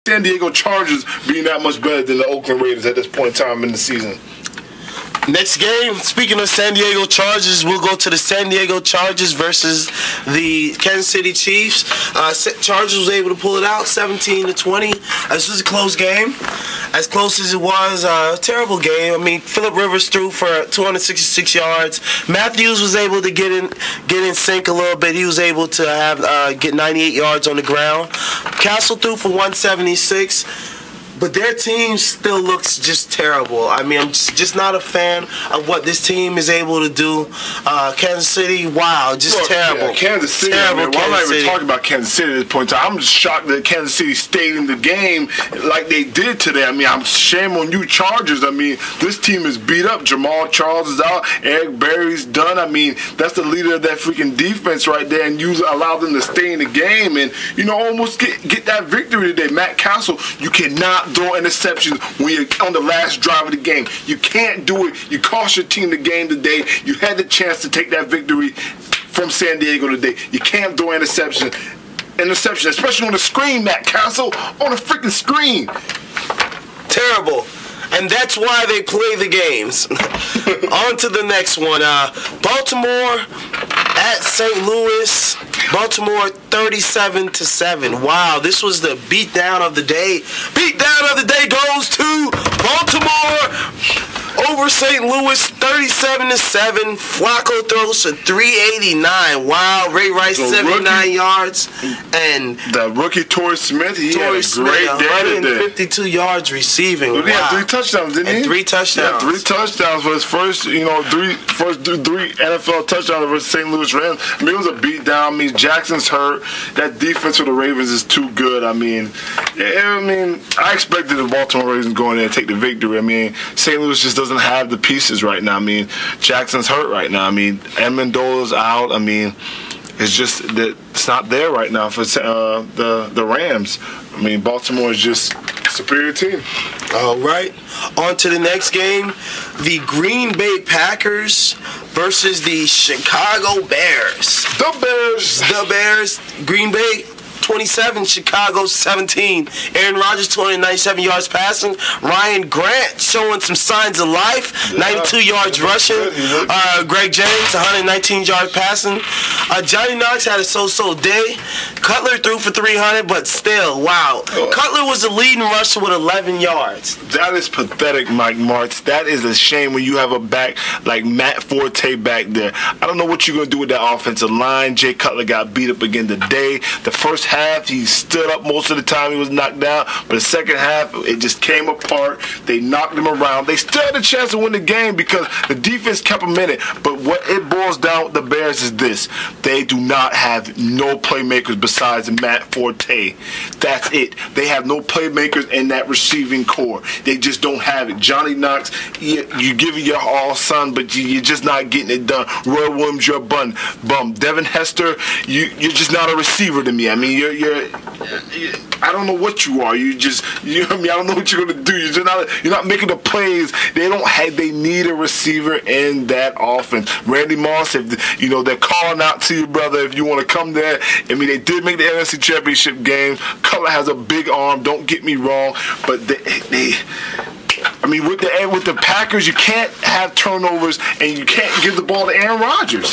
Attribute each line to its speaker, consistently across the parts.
Speaker 1: San Diego Chargers being that much better than the Oakland Raiders at this point in time in the season?
Speaker 2: Next game, speaking of San Diego Chargers, we'll go to the San Diego Chargers versus the Kansas City Chiefs. Chargers was able to pull it out 17-20. This was a close game. As close as it was, a terrible game. I mean, Phillip Rivers threw for 266 yards. Matthews was able to get in sync a little bit. He was able to have get 98 yards on the ground. Castle threw for 176. But their team still looks just terrible. I mean, I'm just not a fan of what this team is able to do. Kansas City, wow, just terrible.
Speaker 1: Yeah, Kansas City,
Speaker 2: terrible.
Speaker 1: I mean, why am I even talking about Kansas City at this point in time? I'm just shocked that Kansas City stayed in the game like they did today. I mean, I'm shame on you Chargers. I mean, this team is beat up. Jamal Charles is out. Eric Berry's done. I mean, that's the leader of that freaking defense right there, and you allow them to stay in the game and, you know, almost get that victory today. Matt Castle, you cannot throw interceptions when you're on the last drive of the game. You can't do it. You cost your team the game today. You had the chance to take that victory from San Diego today. You can't throw interception, especially on the screen, Matt Castle, on a freaking screen.
Speaker 2: Terrible. And that's why they play the games. On to the next one. Baltimore at St. Louis. Baltimore 37-7. Wow, this was the beatdown of the day. Beatdown of the day goes to Baltimore over St. Louis 37-7. Flacco throws for 389. Wow, Ray Rice 79 yards. And
Speaker 1: the rookie Torrey Smith, he had a great day today.
Speaker 2: 152 yards receiving.
Speaker 1: Well, he had 3 touchdowns, didn't he?
Speaker 2: And 3 touchdowns.
Speaker 1: Yeah, 3 touchdowns for his first, you know, three NFL touchdowns versus St. Louis Rams. I mean, it was a beatdown. I mean, Jackson's hurt. That defense for the Ravens is too good. I mean, I expected the Baltimore Ravens to go in there and take the victory. I mean, St. Louis just doesn't have the pieces right now. I mean, Jackson's hurt right now. I mean, Amendola's out. I mean, it's just that it's not there right now for the Rams. I mean, Baltimore is just a superior team.
Speaker 2: All right. On to the next game. The Green Bay Packers versus the Chicago Bears. The Bears. Green Bay 27, Chicago 17. Aaron Rodgers 297 yards passing. Ryan Grant showing some signs of life. 92 yards rushing. Greg James 119 yards passing. Johnny Knox had a so-so day. Cutler threw for 300, but still, wow. Cutler was the leading rusher with 11 yards.
Speaker 1: That is pathetic, Mike Martz. That is a shame when you have a back like Matt Forte back there. I don't know what you're going to do with that offensive line. Jay Cutler got beat up again today. The first half, he stood up most of the time. He was knocked down. But the second half, it just came apart. They knocked him around. They still had a chance to win the game because the defense kept them in it. But what it boils down with the Bears is this. They do not have no playmakers besides Matt Forte. That's it. They have no playmakers in that receiving core. They just don't have it. Johnny Knox, you give it your all, son, but you're just not getting it done. Roy Williams, you're a bum. Devin Hester, you're just not a receiver to me. I mean, I don't know what you are. You know what I mean? I don't know what you're gonna do. You're not making the plays. They need a receiver in that offense. Randy Moss, if you know they're calling out to you, brother, if you want to come there. I mean, they did make the NFC Championship game. Cutler has a big arm. Don't get me wrong, but I mean, with the Packers, you can't have turnovers and you can't give the ball to Aaron Rodgers.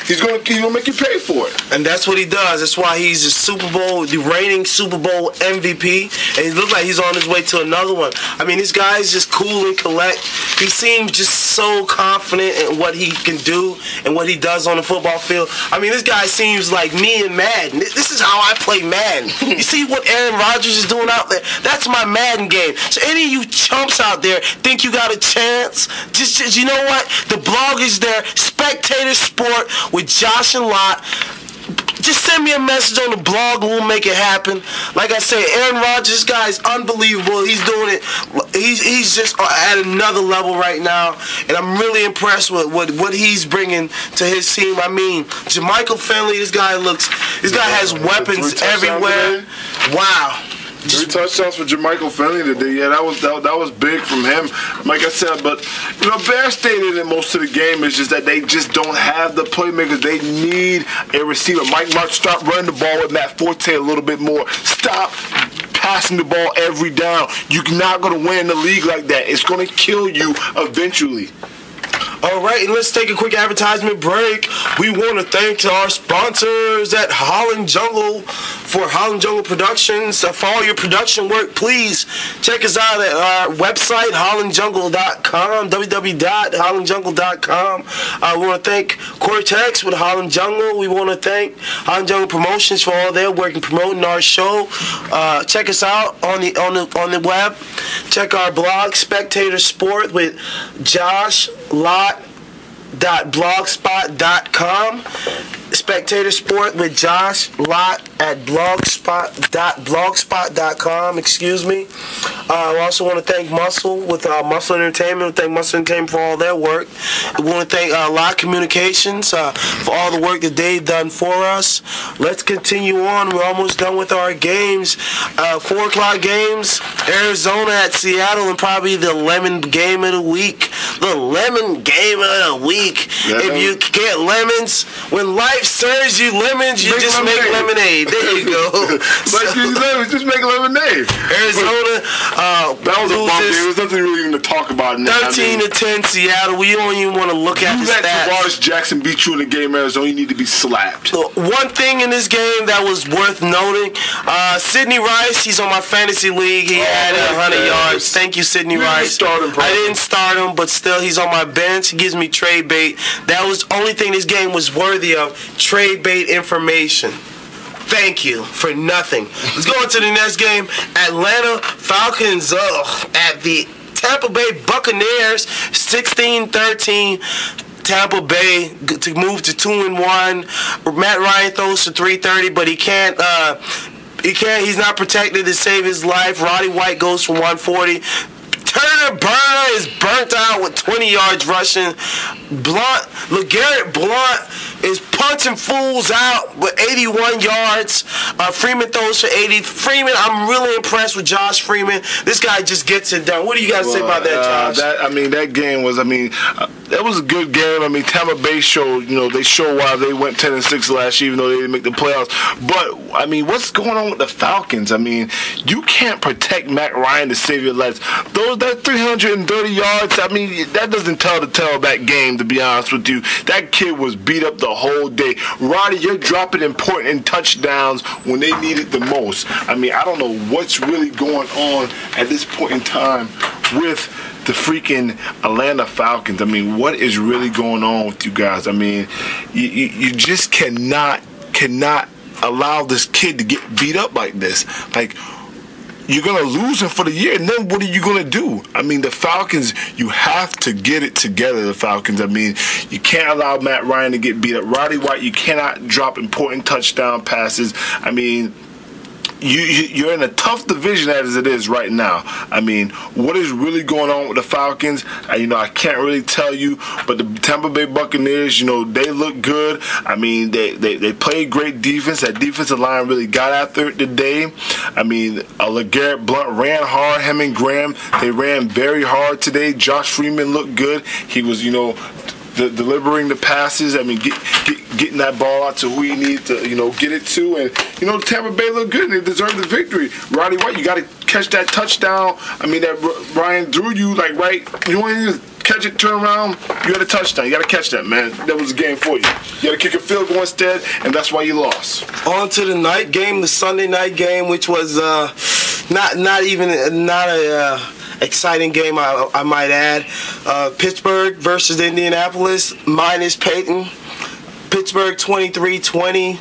Speaker 1: He's gonna make you pay for it.
Speaker 2: And that's what he does. That's why he's the reigning Super Bowl MVP. And he looks like he's on his way to another one. I mean, this guy's just cool and collect. He seems just so confident in what he can do and what he does on the football field. I mean, this guy seems like me in Madden. This is how I play Madden. You see what Aaron Rodgers is doing out there? That's my Madden game. So any of you chumps out there think you got a chance? Just you know what? The blog is there. Spectator Sport with Josh and Lott. Just send me a message on the blog and we'll make it happen. Like I say, Aaron Rodgers, this guy is unbelievable. He's doing it. He's just at another level right now. And I'm really impressed with what he's bringing to his team. I mean, Jermichael Finley, this guy has weapons everywhere. Wow.
Speaker 1: 3 touchdowns for Jermichael Finley today. Yeah, that was big from him. Like I said, but you know, Bears stated in most of the game is just that they just don't have the playmakers. They need a receiver. Mike Martz, stop running the ball with Matt Forte a little bit more. Stop passing the ball every down. You're not going to win in the league like that. It's going to kill you eventually.
Speaker 2: All right, and let's take a quick advertisement break. We want to thank our sponsors at Holland Jungle for Holland Jungle Productions. For all your production work, please check us out at our website, hollandjungle.com, www.hollandjungle.com. We want to thank Cortex with Holland Jungle. We want to thank Holland Jungle Promotions for all their work in promoting our show. Check us out on the web. Check our blog, Spectator Sport, with Josh Lott.blogspot.com. Spectator Sport with Josh Lott at blogspot.com. Excuse me. I also want to thank Muscle with Muscle Entertainment. We thank Muscle Entertainment for all their work. We want to thank Lott Communications for all the work that they've done for us. Let's continue on. We're almost done with our games. 4 o'clock games. Arizona at Seattle, and probably the lemon game of the week. The lemon game of the week.
Speaker 1: Yeah.
Speaker 2: If you get lemons, when life serves you lemons, you just make lemonade. There you go.
Speaker 1: Just make lemonade.
Speaker 2: Arizona
Speaker 1: that was a bump. There was nothing really even to talk about in that.
Speaker 2: 13-10 Seattle. We don't even want to look at the stats.
Speaker 1: Tavares Jackson beat you in the game, Arizona. You need to be slapped.
Speaker 2: One thing in this game that was worth noting, Sidney Rice, he's on my fantasy league. He had 100 yards. Thank you, Sidney Rice. I didn't start him, but still, he's on my bench. He gives me trade bait. That was the only thing this game was worthy of. Trade bait information. Thank you for nothing. Let's go on to the next game. Atlanta Falcons at the Tampa Bay Buccaneers, 16-13. Tampa Bay to move to 2-1. Matt Ryan throws for 330, but he can't. He's not protected to save his life. Roddy White goes for 140. Turner Burner is burnt out with 20 yards rushing. LeGarrette Blount is punching fools out with 81 yards. Freeman throws for 80. Freeman, I'm really impressed with Josh Freeman. This guy just gets it done. What do you guys say about that, Josh?
Speaker 1: That game was, that was a good game. Tampa Bay showed, they show why they went 10-6 last year, even though they didn't make the playoffs. But, what's going on with the Falcons? You can't protect Matt Ryan to save your lives. That 330 yards, that doesn't tell the tale of that game, to be honest with you. That kid was beat up the whole day. Roddy, you're dropping important touchdowns when they need it the most. I don't know what's really going on at this point in time with the freaking Atlanta Falcons. What is really going on with you guys? You just cannot allow this kid to get beat up like this. You're going to lose him for the year, and then what are you going to do? The Falcons, you have to get it together, the Falcons. You can't allow Matt Ryan to get beat up. Roddy White, you cannot drop important touchdown passes. You're in a tough division as it is right now. What is really going on with the Falcons? I can't really tell you, but the Tampa Bay Buccaneers, they look good. They played great defense. That defensive line really got after it today. LeGarrette Blount ran hard. Him and Graham, they ran very hard today. Josh Freeman looked good. He was, delivering the passes. Getting that ball out to who he needs to, get it to. And, Tampa Bay looked good and they deserved the victory. Roddy White, you got to catch that touchdown. That Ryan threw you, right? You want to catch it, turn around, you had a touchdown. You got to catch that, man. That was a game for you. You got to kick a field goal instead, and that's why you lost. On to the night game, the Sunday night game, which was not a exciting game, I might add. Pittsburgh versus Indianapolis, minus Peyton. Pittsburgh 23-20.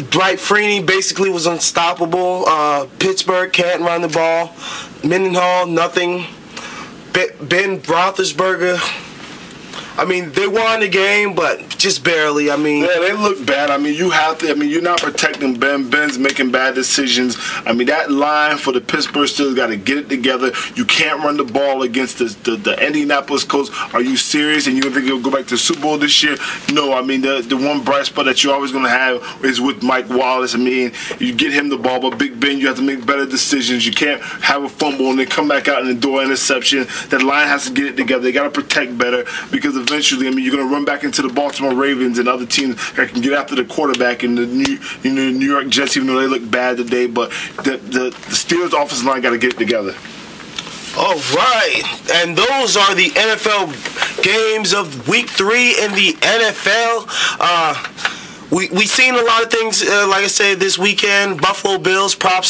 Speaker 1: Dwight Freeney basically was unstoppable. Pittsburgh can't run the ball. Mendenhall, nothing. Ben Roethlisberger, they won the game, but just barely. Yeah, they look bad. You have to. You're not protecting Ben. Ben's making bad decisions. That line for the Pittsburgh Steelers got to get it together. You can't run the ball against the Indianapolis Colts. Are you serious? And you think you'll go back to the Super Bowl this year? No. The one bright spot that you're always going to have is with Mike Wallace. You get him the ball, but Big Ben, you have to make better decisions. You can't have a fumble and then come back out and throw an interception. That line has to get it together. They got to protect better because eventually, you're going to run back into the Baltimore Baltimore Ravens and other teams that can get after the quarterback, and the New York Jets, even though they look bad today, but the Steelers offensive line got to get it together.
Speaker 2: All right, and those are the NFL games of Week 3 in the NFL. We seen a lot of things, like I said, this weekend. Buffalo Bills, props